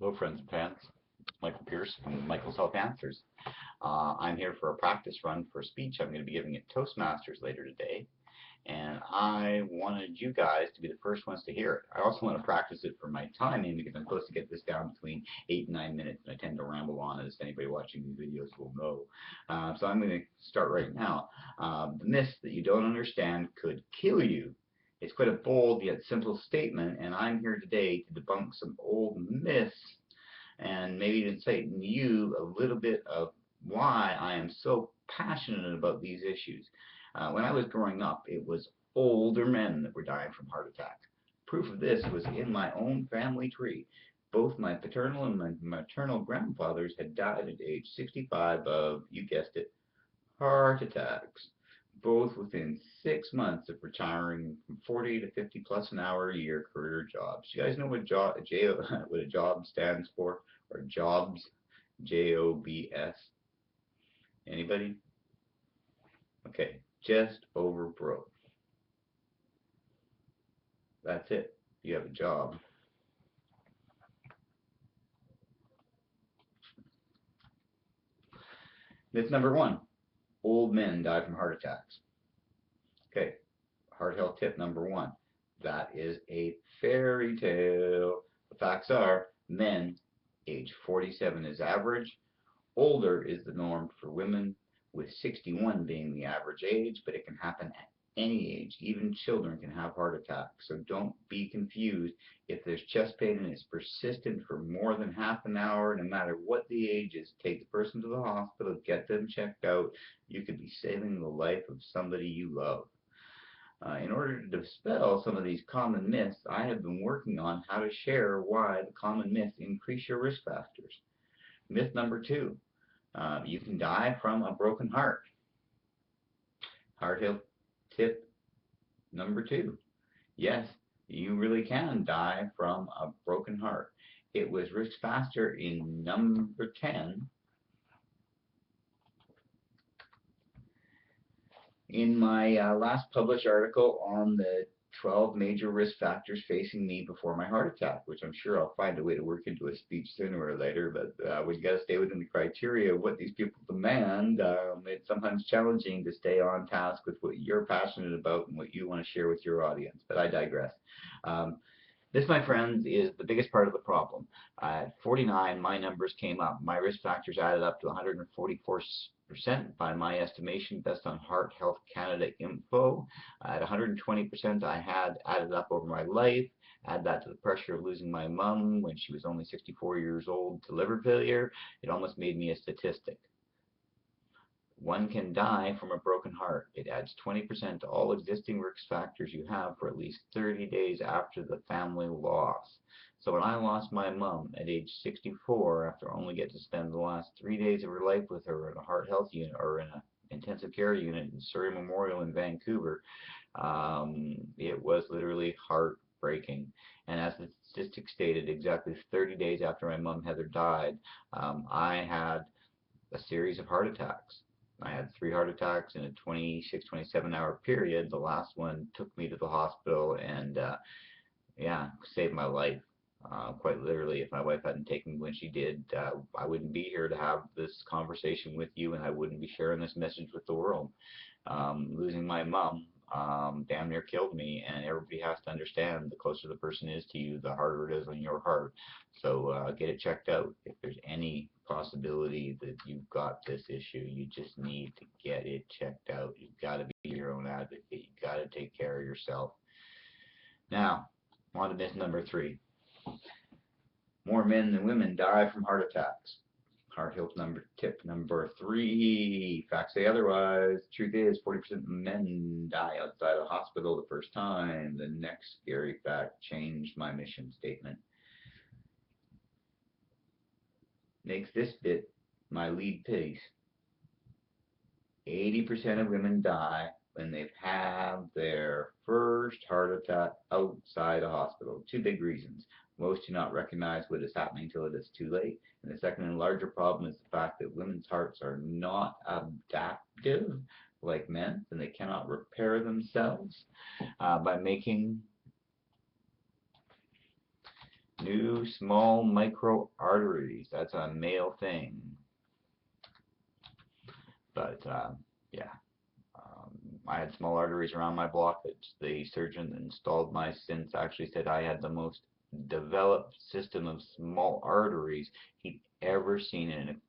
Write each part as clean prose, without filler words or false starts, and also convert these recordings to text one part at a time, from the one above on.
Hello, friends and fans. Michael Pierce from Michael's Health Answers. I'm here for a practice run for a speech I'm going to be giving at Toastmasters later today, and I wanted you guys to be the first ones to hear it. I also want to practice it for my timing because I'm supposed to get this down between 8 and 9 minutes, and I tend to ramble on, as anybody watching these videos will know. So I'm going to start right now. The myth that you don't understand could kill you. It's quite a bold yet simple statement, and I'm here today to debunk some old myths and maybe even say to you a little bit of why I am so passionate about these issues. When I was growing up, it was older men that were dying from heart attacks. Proof of this was in my own family tree. Both my paternal and my maternal grandfathers had died at age 65 of, you guessed it, heart attacks, both within 6 months of retiring from 40 to 50 plus an hour a year career jobs. You guys know what what a job stands for, or jobs, Jobs? Anybody? Okay, just over broke. That's it. You have a job. Myth number one: old men die from heart attacks. Okay, heart health tip number one: that is a fairy tale. The facts are men age 47 is average. Older is the norm for women, with 61 being the average age, but it can happen at any age. Even children can have heart attacks. So don't be confused. If there's chest pain and it's persistent for more than half an hour, no matter what the age is, take the person to the hospital, get them checked out. You could be saving the life of somebody you love. In order to dispel some of these common myths, I have been working on how to share why the common myths increase your risk factors. Myth number two: you can die from a broken heart. Heart health tip number two: yes, you really can die from a broken heart. It was risk factor in number 10 in my last published article on the 12 major risk factors facing me before my heart attack, which I'm sure I'll find a way to work into a speech sooner or later, but we got to stay within the criteria of what these people demand. It's sometimes challenging to stay on task with what you're passionate about and what you want to share with your audience, but I digress. This, my friends, is the biggest part of the problem. At 49, my numbers came up. My risk factors added up to 144% by my estimation, based on Heart Health Canada info. At 120%, I had added up over my life. Add that to the pressure of losing my mom when she was only 64 years old to liver failure. It almost made me a statistic. One can die from a broken heart. It adds 20% to all existing risk factors you have for at least 30 days after the family loss. So when I lost my mom at age 64, after only getting to spend the last 3 days of her life with her in a heart health unit or in an intensive care unit in Surrey Memorial in Vancouver, it was literally heartbreaking. And as the statistics stated, exactly 30 days after my mom Heather died, I had a series of heart attacks. I had 3 heart attacks in a 26, 27-hour period. The last one took me to the hospital and, yeah, saved my life. Quite literally, if my wife hadn't taken me when she did, I wouldn't be here to have this conversation with you, and I wouldn't be sharing this message with the world. Losing my mom damn near killed me, and everybody has to understand the closer the person is to you, the harder it is on your heart. So get it checked out. If there's any possibility that you've got this issue, you just need to get it checked out. You've got to be your own advocate. You've got to take care of yourself. Now, on to myth number 3. More men than women die from heart attacks. Heart health tip number 3. Facts say otherwise. Truth is, 40% of men die outside the hospital the first time. The next scary fact changed my mission statement. Makes this bit my lead piece. 80% of women die when they've had their first heart attack outside a hospital. 2 big reasons. Most do not recognize what is happening until it is too late. And the second and larger problem is the fact that women's hearts are not adaptive like men's, and they cannot repair themselves by making New small micro arteries. That's a male thing. But yeah, I had small arteries around my blockage. The surgeon that installed my stents actually said I had the most developed system of small arteries he'd ever seen in an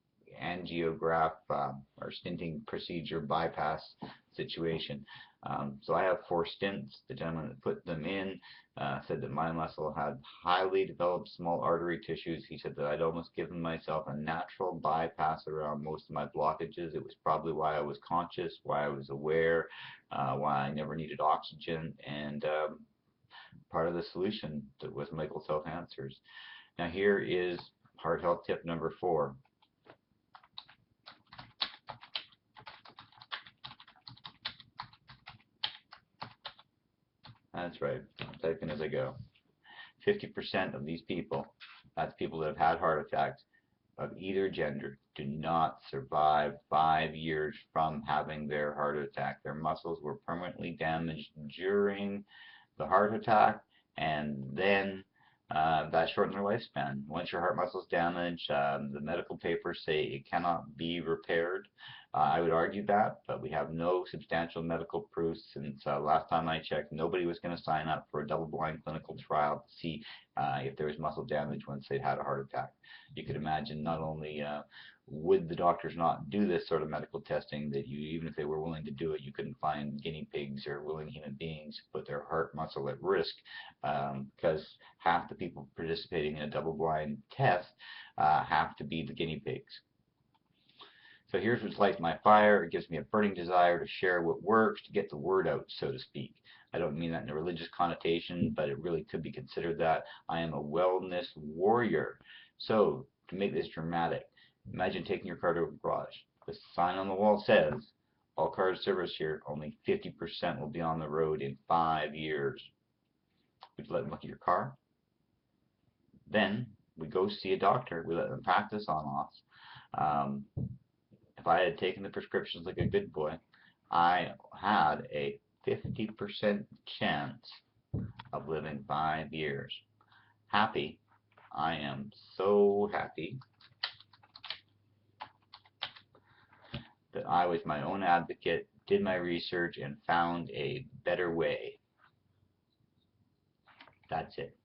angiograph or stenting procedure bypass situation. So I have 4 stents. The gentleman that put them in said that my muscle had highly developed small artery tissues. He said that I'd almost given myself a natural bypass around most of my blockages. It was probably why I was conscious, why I was aware, why I never needed oxygen, and part of the solution that was Michael's Health Answers. Now here is heart health tip number 4. That's right, I'm typing as I go. 50% of these people, that's people that have had heart attacks of either gender, do not survive 5 years from having their heart attack. Their muscles were permanently damaged during the heart attack, and then that shortened their lifespan. Once your heart muscle is damaged, the medical papers say it cannot be repaired. I would argue that, but we have no substantial medical proof since last time I checked, nobody was going to sign up for a double-blind clinical trial to see if there was muscle damage once they'd had a heart attack. You could imagine not only would the doctors not do this sort of medical testing, that you, even if they were willing to do it, you couldn't find guinea pigs or willing human beings to put their heart muscle at risk, because half the people participating in a double-blind test have to be the guinea pigs. So here's what lights my fire. It gives me a burning desire to share what works, to get the word out, so to speak. I don't mean that in a religious connotation, but it really could be considered that. I am a wellness warrior. So, to make this dramatic, imagine taking your car to a garage. The sign on the wall says, all cars serviced here, only 50% will be on the road in 5 years. Would you let them look at your car? Then, we go see a doctor. We let them practice on us. If I had taken the prescriptions like a good boy, I had a 50% chance of living 5 years. Happy. I am so happy that I was my own advocate, did my research, and found a better way. That's it.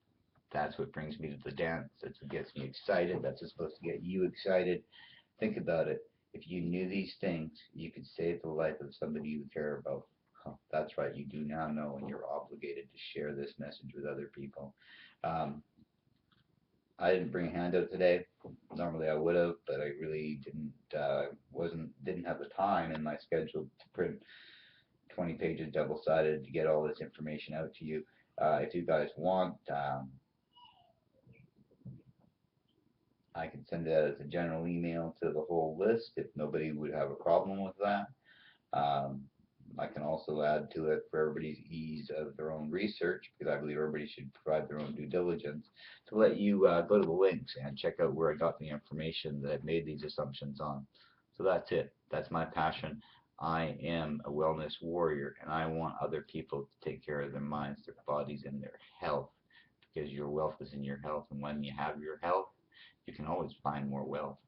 That's what brings me to the dance. That's what gets me excited. That's what's supposed to get you excited. Think about it. If you knew these things, you could save the life of somebody you care about. That's right, you do now know, and you're obligated to share this message with other people. I didn't bring a handout today. Normally I would have, but I really didn't have the time in my schedule to print 20 pages double-sided to get all this information out to you. If you guys want, I can send it out as a general email to the whole list if nobody would have a problem with that. I can also add to it for everybody's ease of their own research, because I believe everybody should provide their own due diligence, to let you go to the links and check out where I got the information that I've made these assumptions on. So that's it. That's my passion. I am a wellness warrior, and I want other people to take care of their minds, their bodies, and their health, because your wealth is in your health, and when you have your health, you can always find more wealth.